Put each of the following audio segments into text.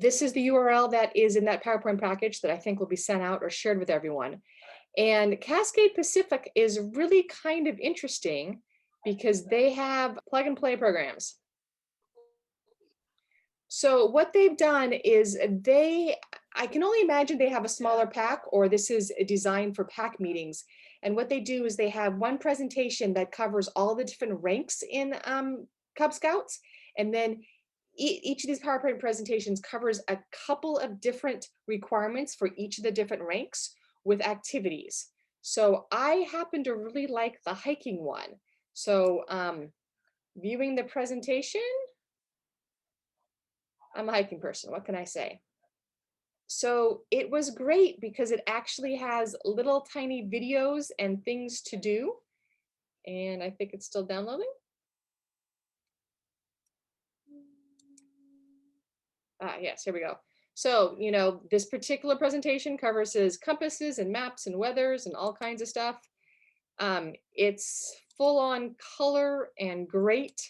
This is the URL that is in that PowerPoint package that I think will be sent out or shared with everyone. And Cascade Pacific is really kind of interesting because they have plug and play programs. So what they've done is I can only imagine they have a smaller pack, or this is designed for pack meetings. And what they do is they have one presentation that covers all the different ranks in Cub Scouts. And then each of these PowerPoint presentations covers a couple of different requirements for each of the different ranks with activities. So I happen to really like the hiking one. So viewing the presentation, I'm a hiking person, what can I say? So it was great because it actually has little tiny videos and things to do. And I think it's still downloading. Yes, here we go. So, this particular presentation covers compasses and maps and weathers and all kinds of stuff. It's full on color and great.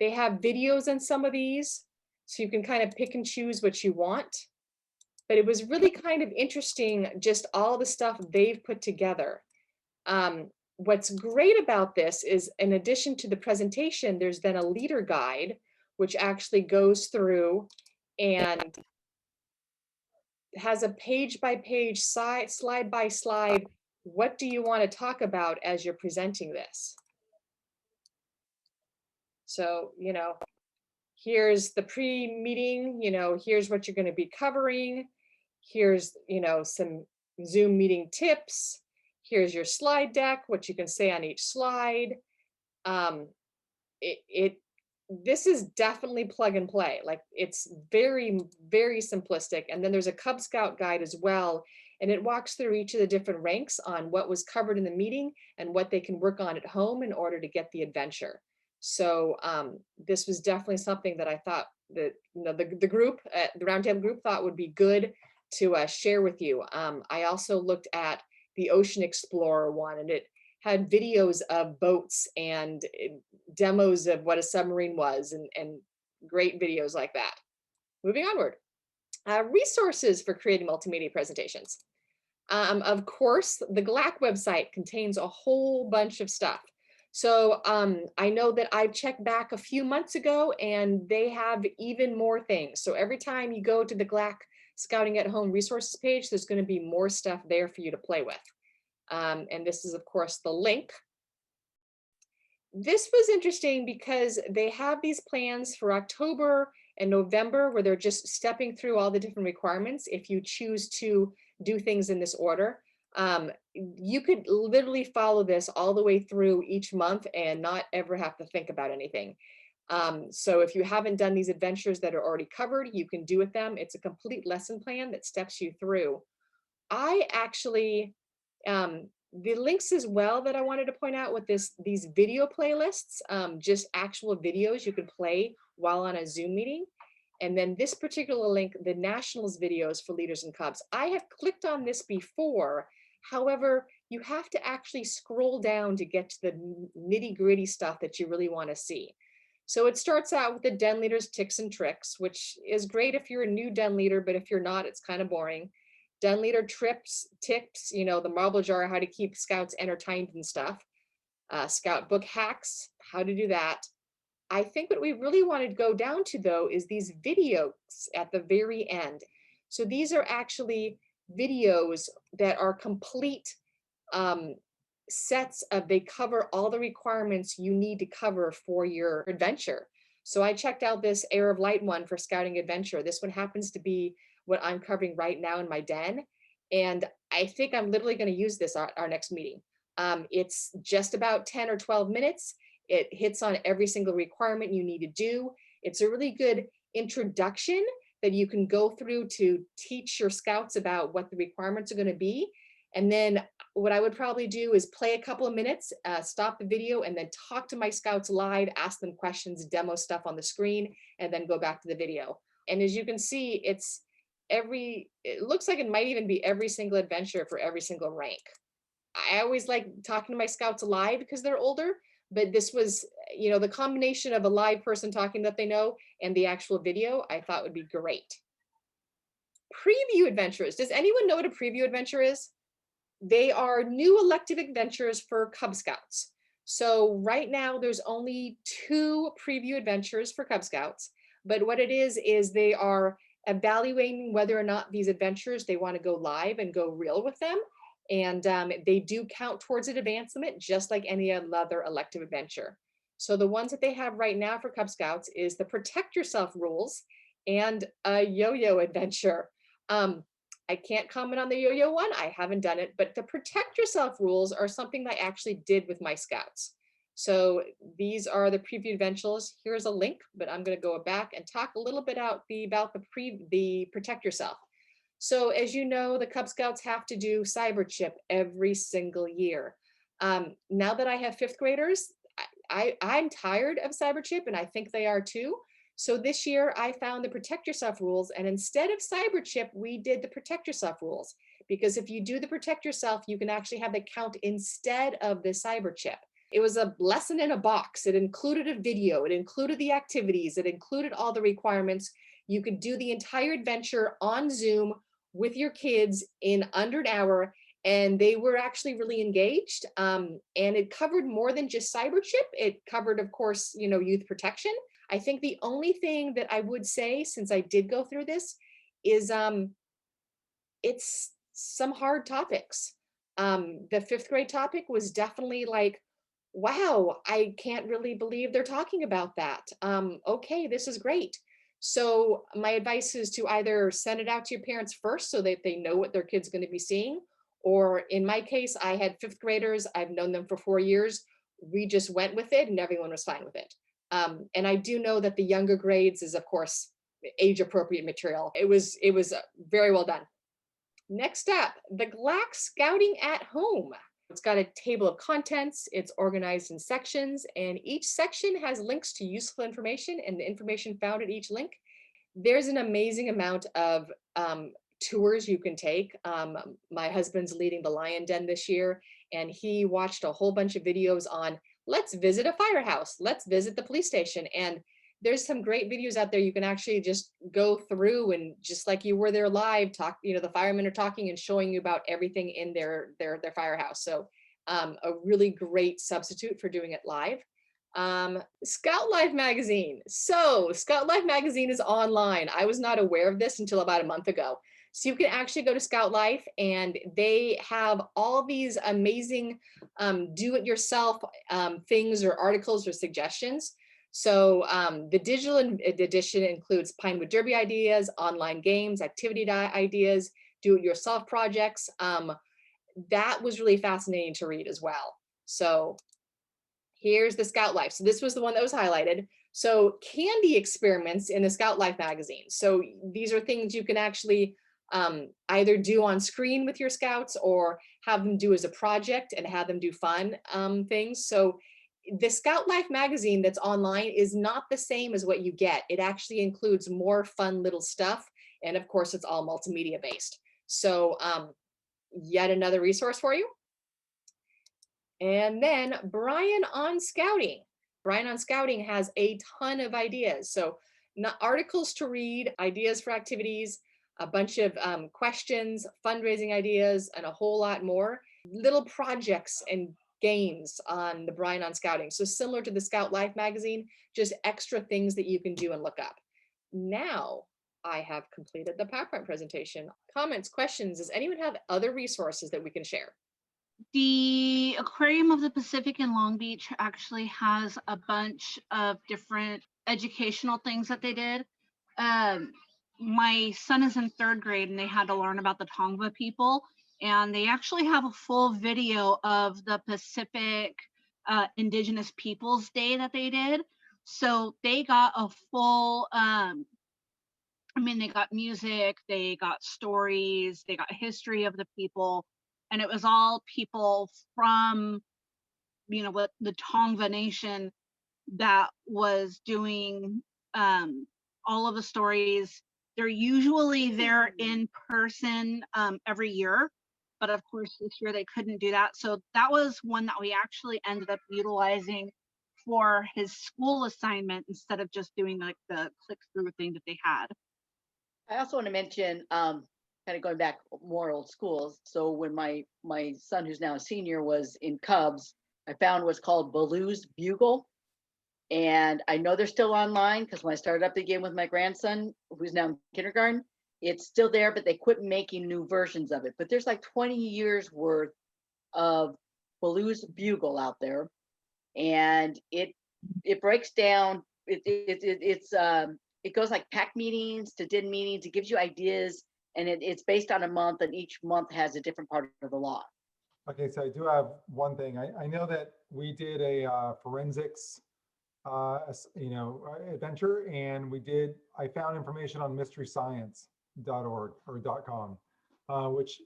They have videos on some of these, so you can kind of pick and choose what you want. But it was really kind of interesting, just all the stuff they've put together. What's great about this is, in addition to the presentation, there's then a leader guide, which actually goes through and has a page by page, slide by slide, what do you want to talk about as you're presenting this? So, here's the pre-meeting, here's what you're going to be covering. Here's, some Zoom meeting tips. Here's your slide deck, what you can say on each slide. This is definitely plug and play. Like, it's very, very simplistic. And then there's a Cub Scout guide as well. And it walks through each of the different ranks on what was covered in the meeting and what they can work on at home in order to get the adventure. So this was definitely something that I thought that the group, the Roundtable group, thought would be good to share with you. I also looked at the Ocean Explorer one, and it had videos of boats and demos of what a submarine was, and great videos like that. Moving onward, resources for creating multimedia presentations. Of course, the GLAC website contains a whole bunch of stuff. So I know that I checked back a few months ago and they have even more things. So every time you go to the GLAC Scouting at Home resources page, there's going to be more stuff there for you to play with. And this is, of course, the link. This was interesting because they have these plans for October and November where they're just stepping through all the different requirements if you choose to do things in this order. You could literally follow this all the way through each month and not ever have to think about anything. So if you haven't done these adventures that are already covered, you can do with them. It's a complete lesson plan that steps you through. I actually, the links as well that I wanted to point out with these video playlists, just actual videos you can play while on a Zoom meeting. And then this particular link, the Nationals videos for leaders and Cubs. I have clicked on this before. However, you have to actually scroll down to get to the nitty gritty stuff that you really want to see. So it starts out with the Den Leader's tips and tricks, which is great if you're a new Den Leader, but if you're not, it's kind of boring. Den Leader tips, the marble jar, how to keep scouts entertained and stuff. Scout book hacks, how to do that. I think what we really want to go down to, though, is these videos at the very end. So these are actually videos that are complete sets of, they cover all the requirements you need to cover for your adventure. So I checked out this Air of Light one for Scouting Adventure. This one happens to be what I'm covering right now in my den. And I think I'm literally going to use this at our next meeting. It's just about 10 or 12 minutes. It hits on every single requirement you need to do. It's a really good introduction that you can go through to teach your scouts about what the requirements are going to be. And then what I would probably do is play a couple of minutes, stop the video, and then talk to my scouts live, ask them questions, demo stuff on the screen, and then go back to the video. And as you can see, it looks like it might even be every single adventure for every single rank. I always like talking to my scouts live because they're older, but this was, the combination of a live person talking that they know and the actual video, I thought would be great. Preview adventures. Does anyone know what a preview adventure is? They are new elective adventures for Cub Scouts. So right now there's only 2 preview adventures for Cub Scouts, but what it is they are evaluating whether or not these adventures, they want to go live and go real with them. And they do count towards an advancement, just like any other elective adventure. So the ones that they have right now for Cub Scouts is the Protect Yourself rules and a yo-yo adventure. I can't comment on the yo-yo one. I haven't done it, but the Protect Yourself rules are something that I actually did with my scouts. So these are the preview adventures. Here's a link, but I'm going to go back and talk a little bit about the Protect Yourself. So as you know, the Cub Scouts have to do cyber chip every single year. Now that I have 5th graders, I'm tired of cyber chip, and I think they are too. So this year I found the Protect Yourself rules, and instead of cyber chip, we did the Protect Yourself rules. Because if you do the Protect Yourself, you can actually have the count instead of the cyber chip. It was a lesson in a box. It included a video, it included the activities, it included all the requirements. You could do the entire adventure on Zoom with your kids in under an hour, and they were actually really engaged. And it covered more than just cyber chip. It covered, of course, youth protection. I think the only thing that I would say, since I did go through this, is it's some hard topics. The 5th grade topic was definitely like, wow, I can't really believe they're talking about that. Okay, this is great. So my advice is to either send it out to your parents first so that they know what their kid's going to be seeing. Or in my case, I had 5th graders. I've known them for 4 years. We just went with it and everyone was fine with it. And I do know that the younger grades is, of course, age appropriate material. It was very well done. Next up, the GLAC Scouting at Home. It's got a table of contents, it's organized in sections, and each section has links to useful information and the information found at each link. There's an amazing amount of tours you can take. My husband's leading the Lion Den this year, and he watched a whole bunch of videos on let's visit a firehouse, let's visit the police station, and there's some great videos out there. You can actually just go through and just like you were there live, talk, the firemen are talking and showing you about everything in their firehouse. So a really great substitute for doing it live. Scout Life magazine. So Scout Life magazine is online. I was not aware of this until about a month ago. So you can actually go to Scout Life and they have all these amazing do-it-yourself things or articles or suggestions. So the digital edition includes Pinewood Derby ideas, online games, activity ideas, do-it-yourself projects. That was really fascinating to read as well. So here's the Scout Life. So this was the one that was highlighted. So candy experiments in the Scout Life magazine. So these are things you can actually either do on screen with your scouts or have them do as a project and have them do fun things. So the Scout Life magazine that's online is not the same as what you get. It actually includes more fun little stuff. And of course, it's all multimedia based. So yet another resource for you. And then Brian on Scouting. Brian on Scouting has a ton of ideas. So articles to read, ideas for activities, a bunch of questions, fundraising ideas, and a whole lot more. Little projects and games on the Brian on Scouting. So similar to the Scout Life magazine, just extra things that you can do and look up. Now I have completed the PowerPoint presentation. Comments, questions, does anyone have other resources that we can share? The Aquarium of the Pacific in Long Beach actually has a bunch of different educational things that they did. My son is in 3rd grade and they had to learn about the Tongva people, and they actually have a full video of the Pacific Indigenous Peoples Day that they did. So they got a full they got music, they got stories, they got history of the people, and it was all people from, what the Tongva Nation that was doing all of the stories. They're usually there in person every year, but of course this year they couldn't do that. So that was one that we actually ended up utilizing for his school assignment instead of just doing like the click through thing that they had. I also want to mention, kind of going back more old schools. So when my son, who's now a senior, was in Cubs, I found what's called Baloo's Bugle, and I know they're still online because when I started up the game with my grandson, who's now in kindergarten, it's still there, but they quit making new versions of it. But there's like 20 years worth of Baloo's Bugle out there, and it breaks down. It goes like pack meetings to DIN meetings. It gives you ideas, and it's based on a month, and each month has a different part of the law. Okay, so I do have one thing. I know that we did a forensics, adventure, and I found information on mysteryscience.org or .com, which,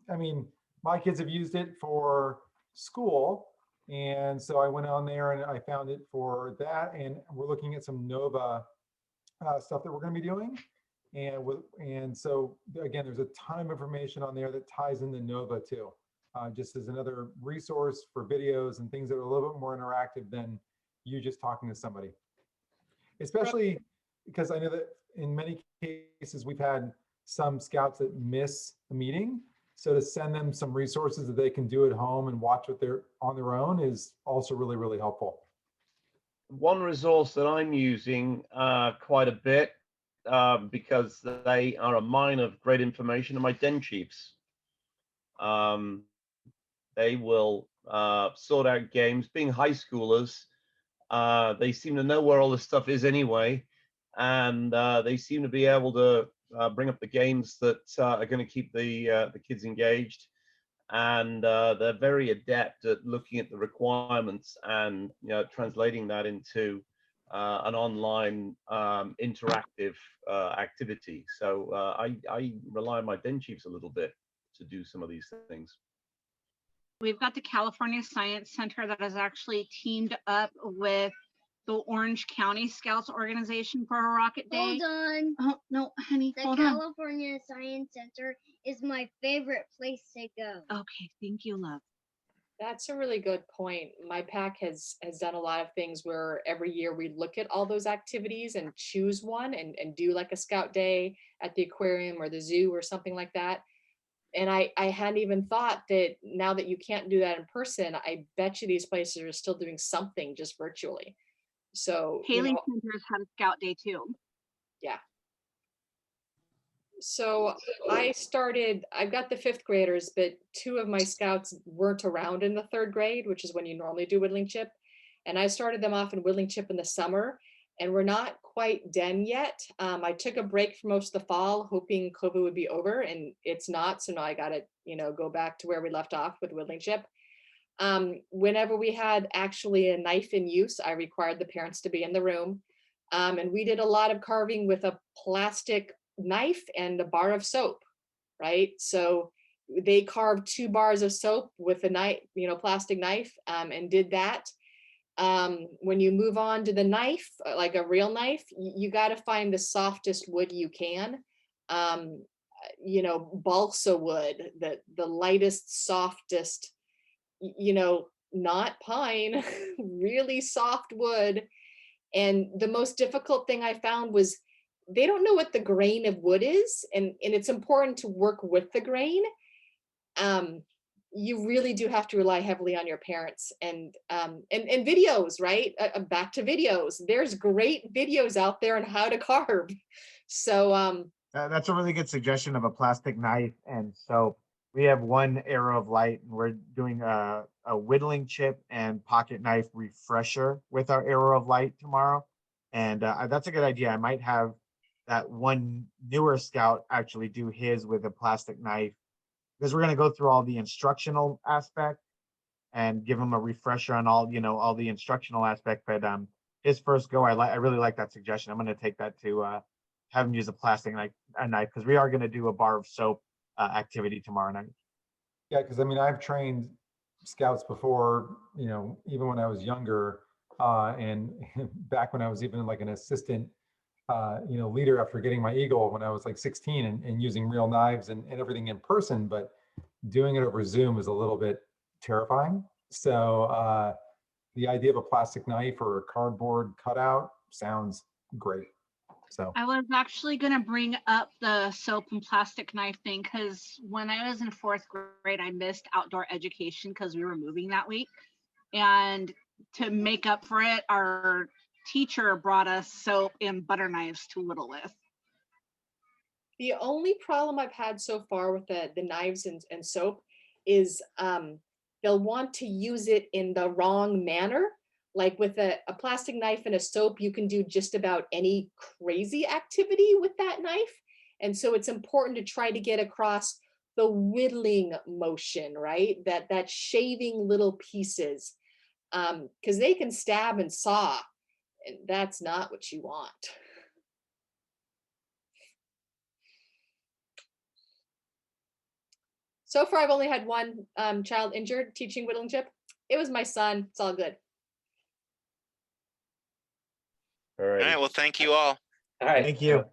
I mean, my kids have used it for school. And so I went on there and I found it for that. And we're looking at some NOVA stuff that we're going to be doing. And so again, there's a ton of information on there that ties into NOVA too, just as another resource for videos and things that are a little bit more interactive than you just talking to somebody. Especially because I know that in many cases we've had some scouts that miss a meeting. So to send them some resources that they can do at home and watch what they're on their own is also really, really helpful. One resource that I'm using quite a bit because they are a mine of great information are my den chiefs. They will sort out games. Being high schoolers, they seem to know where all this stuff is anyway, and they seem to be able to bring up the games that are going to keep the kids engaged. And they're very adept at looking at the requirements and translating that into an online interactive activity. So I rely on my den chiefs a little bit to do some of these things. We've got the California Science Center that has actually teamed up with the Orange County Scouts organization for a Rocket Day. Hold on. Oh, no, honey, The hold on. California Science Center is my favorite place to go. Okay, thank you, love. That's a really good point. My pack has done a lot of things where every year we look at all those activities and choose one and do like a scout day at the aquarium or the zoo or something like that. And I hadn't even thought that now that you can't do that in person, I bet you these places are still doing something just virtually. So, Haley Centers had a Scout Day too. yeah. So I've got the fifth graders, but two of my scouts weren't around in the third grade, which is when you normally do whittling chip. And I started them off in whittling chip in the summer, and we're not quite done yet. I took a break for most of the fall, hoping COVID would be over, and it's not. So now I got to, go back to where we left off with whittling chip. Whenever we had actually a knife in use, I required the parents to be in the room. And we did a lot of carving with a plastic knife and a bar of soap, right? So they carved 2 bars of soap with a knife, plastic knife, and did that. When you move on to the knife, like a real knife, you got to find the softest wood you can. Balsa wood, the lightest, softest, not pine, really soft wood. And the most difficult thing I found was they don't know what the grain of wood is, and it's important to work with the grain. You really do have to rely heavily on your parents and videos, right? Back to videos. There's great videos out there on how to carve. So that's a really good suggestion of a plastic knife. And so we have one arrow of light, and we're doing a whittling chip and pocket knife refresher with our arrow of light tomorrow. And that's a good idea. I might have that one newer scout actually do his with a plastic knife, because we're going to go through all the instructional aspect and give him a refresher on all the instructional aspect. But his first go, I really like that suggestion. I'm going to take that to have him use a plastic knife, because we are going to do a bar of soap activity tomorrow night. Yeah, because I've trained scouts before, even when I was younger, and back when I was even like an assistant, leader after getting my eagle when I was like 16 and using real knives and everything in person, but doing it over Zoom is a little bit terrifying. So the idea of a plastic knife or a cardboard cutout sounds great. So, I was actually going to bring up the soap and plastic knife thing because when I was in 4th grade, I missed outdoor education because we were moving that week. And to make up for it, our teacher brought us soap and butter knives to whittle with. The only problem I've had so far with the knives and soap is they'll want to use it in the wrong manner. Like with a plastic knife and a soap, you can do just about any crazy activity with that knife. And so it's important to try to get across the whittling motion, right? That shaving little pieces, because they can stab and saw, and that's not what you want. So far, I've only had one child injured teaching whittling chip. It was my son. It's all good. All All right, right. well, thank you all. All right. Thank you.